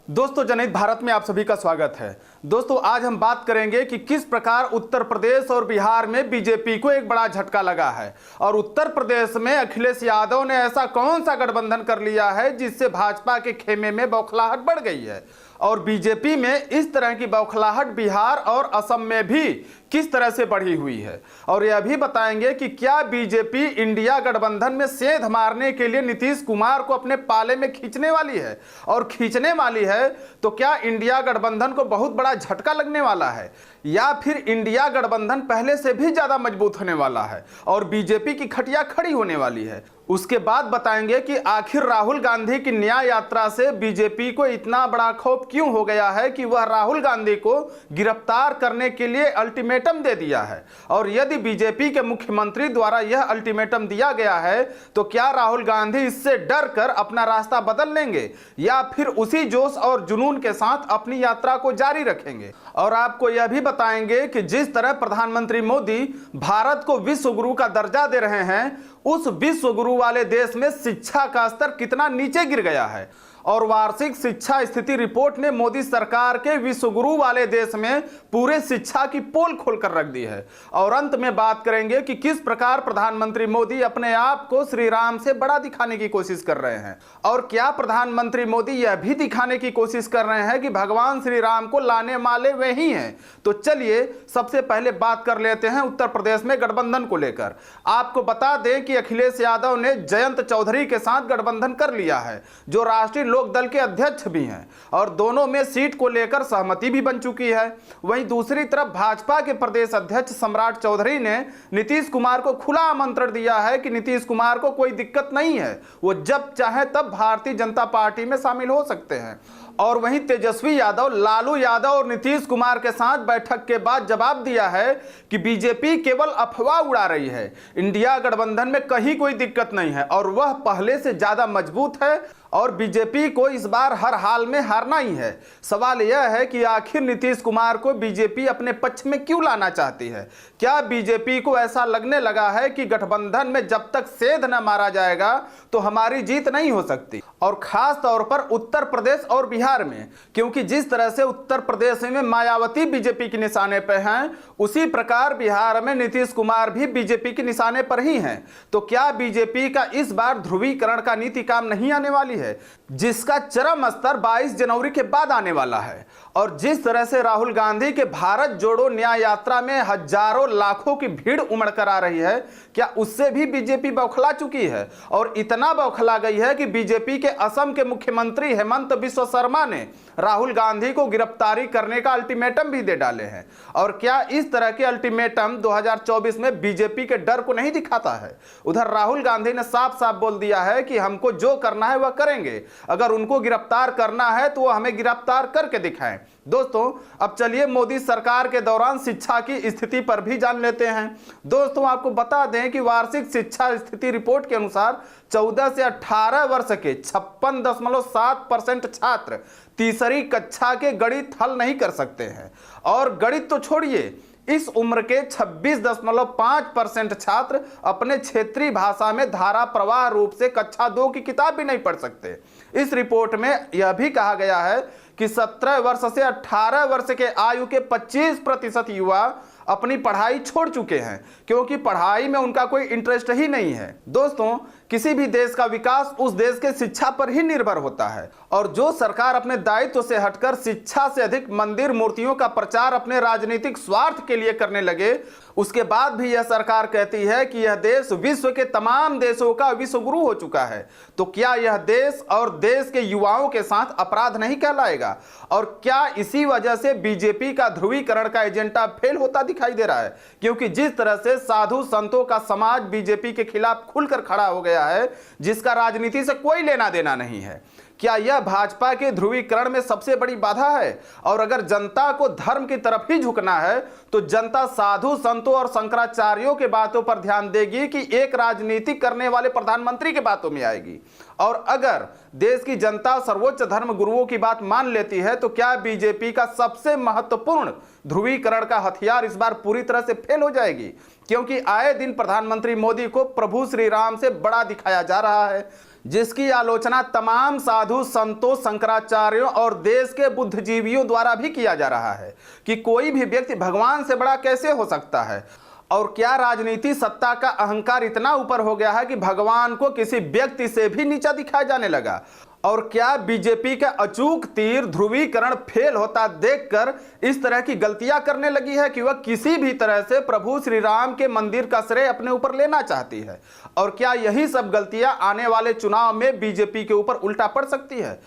दोस्तों, जनहित भारत में आप सभी का स्वागत है। दोस्तों, आज हम बात करेंगे कि किस प्रकार उत्तर प्रदेश और बिहार में बीजेपी को एक बड़ा झटका लगा है और उत्तर प्रदेश में अखिलेश यादव ने ऐसा कौन सा गठबंधन कर लिया है जिससे भाजपा के खेमे में बौखलाहट बढ़ गई है और बीजेपी में इस तरह की बौखलाहट बिहार और असम में भी किस तरह से बढ़ी हुई है। और यह भी बताएंगे कि क्या बीजेपी इंडिया गठबंधन में सेंध मारने के लिए नीतीश कुमार को अपने पाले में खींचने वाली है, और खींचने वाली है तो क्या इंडिया गठबंधन को बहुत बड़ा झटका लगने वाला है या फिर इंडिया गठबंधन पहले से भी ज्यादा मजबूत होने वाला है और बीजेपी की खटिया खड़ी होने वाली है। उसके बाद बताएंगे कि आखिर राहुल गांधी की न्याय यात्रा से बीजेपी को इतना बड़ा खौफ क्यों हो गया है कि वह राहुल गांधी को गिरफ्तार करने के लिए अल्टीमेटम दे दिया है, और यदि बीजेपी के मुख्यमंत्री द्वारा यह अल्टीमेटम दिया गया है तो क्या राहुल गांधी इससे डर कर अपना रास्ता बदल लेंगे या फिर उसी जोश और जुनून के साथ अपनी यात्रा को जारी रखेंगे। और आपको यह भी बताएंगे कि जिस तरह प्रधानमंत्री मोदी भारत को विश्व गुरु का दर्जा दे रहे हैं, उस विश्व गुरु वाले देश में शिक्षा का स्तर कितना नीचे गिर गया है। और वार्षिक शिक्षा स्थिति रिपोर्ट ने मोदी सरकार के विश्व गुरु वाले देश में पूरे शिक्षा की पोल खोलकर रख दी है। और अंत में बात करेंगे कि किस प्रकार प्रधानमंत्री मोदी अपने आप को श्री राम से बड़ा दिखाने की कोशिश कर रहे हैं, और क्या प्रधानमंत्री मोदी यह भी दिखाने की कोशिश कर रहे हैं कि भगवान श्री राम को लाने वाले वे ही हैं। तो चलिए सबसे पहले बात कर लेते हैं उत्तर प्रदेश में गठबंधन को लेकर। आपको बता दें कि अखिलेश यादव ने जयंत चौधरी के साथ गठबंधन कर लिया है, जो राष्ट्रीय लोक दल के अध्यक्ष भी हैं, और दोनों में सीट को लेकर सहमति भी बन चुकी है। वहीं दूसरी तरफ भाजपा के प्रदेश अध्यक्ष सम्राट चौधरी ने नीतीश कुमार को खुला आमंत्रण दिया है कि नीतीश कुमार को कोई दिक्कत नहीं है, वो जब चाहे तब भारतीय जनता पार्टी में शामिल हो सकते हैं। और वहीं तेजस्वी यादव, लालू यादव और नीतीश कुमार के साथ बैठक के बाद जवाब दिया है कि बीजेपी केवल अफवाह उड़ा रही है, इंडिया गठबंधन में कहीं कोई दिक्कत नहीं है और वह पहले से ज्यादा मजबूत है और बीजेपी को इस बार हर हाल में हारना ही है। सवाल यह है कि आखिर नीतीश कुमार को बीजेपी अपने पक्ष में क्यों लाना चाहती है। क्या बीजेपी को ऐसा लगने लगा है कि गठबंधन में जब तक सेंध न मारा जाएगा तो हमारी जीत नहीं हो सकती, और खास तौर पर उत्तर प्रदेश और बिहार में, क्योंकि जिस तरह से उत्तर प्रदेश में मायावती बीजेपी के निशाने पर हैं, उसी प्रकार बिहार में नीतीश कुमार भी बीजेपी के निशाने पर ही हैं। तो क्या बीजेपी का इस बार ध्रुवीकरण का नीति काम नहीं आने वाली है, जिसका चरम स्तर 22 जनवरी के बाद आने वाला है। और जिस तरह से राहुल गांधी के भारत जोड़ो न्याय यात्रा में हजारों लाखों की भीड़ उमड़ कर आ रही है, क्या उससे भी बीजेपी बौखला चुकी है, और इतना बौखला गई है कि बीजेपी के असम के मुख्यमंत्री हेमंत बिस्वा शर्मा ने राहुल गांधी को गिरफ्तारी करने का अल्टीमेटम भी दे डाले हैं। और क्या इस तरह के अल्टीमेटम 2024 में बीजेपी के डर को नहीं दिखाता है। उधर राहुल गांधी ने साफ साफ बोल दिया है कि हमको जो करना है वह करेंगे, अगर उनको गिरफ्तार करना है तो वो हमें गिरफ्तार करके दिखाएं। दोस्तों, अब चलिए मोदी सरकार के दौरान शिक्षा की स्थिति पर भी जान लेते हैं। दोस्तों, आपको बता दें कि वार्षिक शिक्षा स्थिति रिपोर्ट के अनुसार 14 से 18 वर्ष के 56.7% छात्र तीसरी कक्षा के गणित हल नहीं कर सकते हैं, और गणित तो छोड़िए, इस उम्र के 26.5% छात्र अपने क्षेत्रीय भाषा में धारा प्रवाह रूप से कक्षा 2 की किताब भी नहीं पढ़ सकते। इस रिपोर्ट में यह भी कहा गया है कि 17 वर्ष से 18 वर्ष के आयु के 25% युवा अपनी पढ़ाई छोड़ चुके हैं, क्योंकि पढ़ाई में उनका कोई इंटरेस्ट ही नहीं है। दोस्तों, किसी भी देश का विकास उस देश के शिक्षा पर ही निर्भर होता है, और जो सरकार अपने दायित्व से हटकर शिक्षा से अधिक मंदिर मूर्तियों का प्रचार अपने राजनीतिक स्वार्थ के लिए करने लगे, उसके बाद भी यह सरकार कहती है कि यह देश विश्व के तमाम देशों का विश्व गुरु हो चुका है, तो क्या यह देश और देश के युवाओं के साथ अपराध नहीं कहलाएगा। और क्या इसी वजह से बीजेपी का ध्रुवीकरण का एजेंडा फेल होता दिखाई दे रहा है, क्योंकि जिस तरह से साधु संतों का समाज बीजेपी के खिलाफ खुलकर खड़ा हो गया है, जिसका राजनीति से कोई लेना देना नहीं है, क्या यह भाजपा के ध्रुवीकरण में सबसे बड़ी बाधा है। और अगर जनता को धर्म की तरफ ही झुकना है तो जनता साधु संतों और शंकराचार्यों के बातों पर ध्यान देगी कि एक राजनीति करने वाले प्रधानमंत्री के बातों में आएगी। और अगर देश की जनता सर्वोच्च धर्म गुरुओं की बात मान लेती है तो क्या बीजेपी का सबसे महत्वपूर्ण ध्रुवीकरण का हथियार इस बार पूरी तरह से फेल हो जाएगी, क्योंकि आए दिन प्रधानमंत्री मोदी को प्रभु श्री राम से बड़ा दिखाया जा रहा है। जिसकी आलोचना तमाम साधु संतों, शंकराचार्यों और देश के बुद्धिजीवियों द्वारा भी किया जा रहा है कि कोई भी व्यक्ति भगवान से बड़ा कैसे हो सकता है। और क्या राजनीति सत्ता का अहंकार इतना ऊपर हो गया है कि भगवान को किसी व्यक्ति से भी नीचा दिखाया जाने लगा। और क्या बीजेपी का अचूक तीर ध्रुवीकरण फेल होता देखकर इस तरह की गलतियां करने लगी है कि वह किसी भी तरह से प्रभु श्री राम के मंदिर का श्रेय अपने ऊपर लेना चाहती है। और क्या यही सब गलतियां आने वाले चुनाव में बीजेपी के ऊपर उल्टा पड़ सकती है।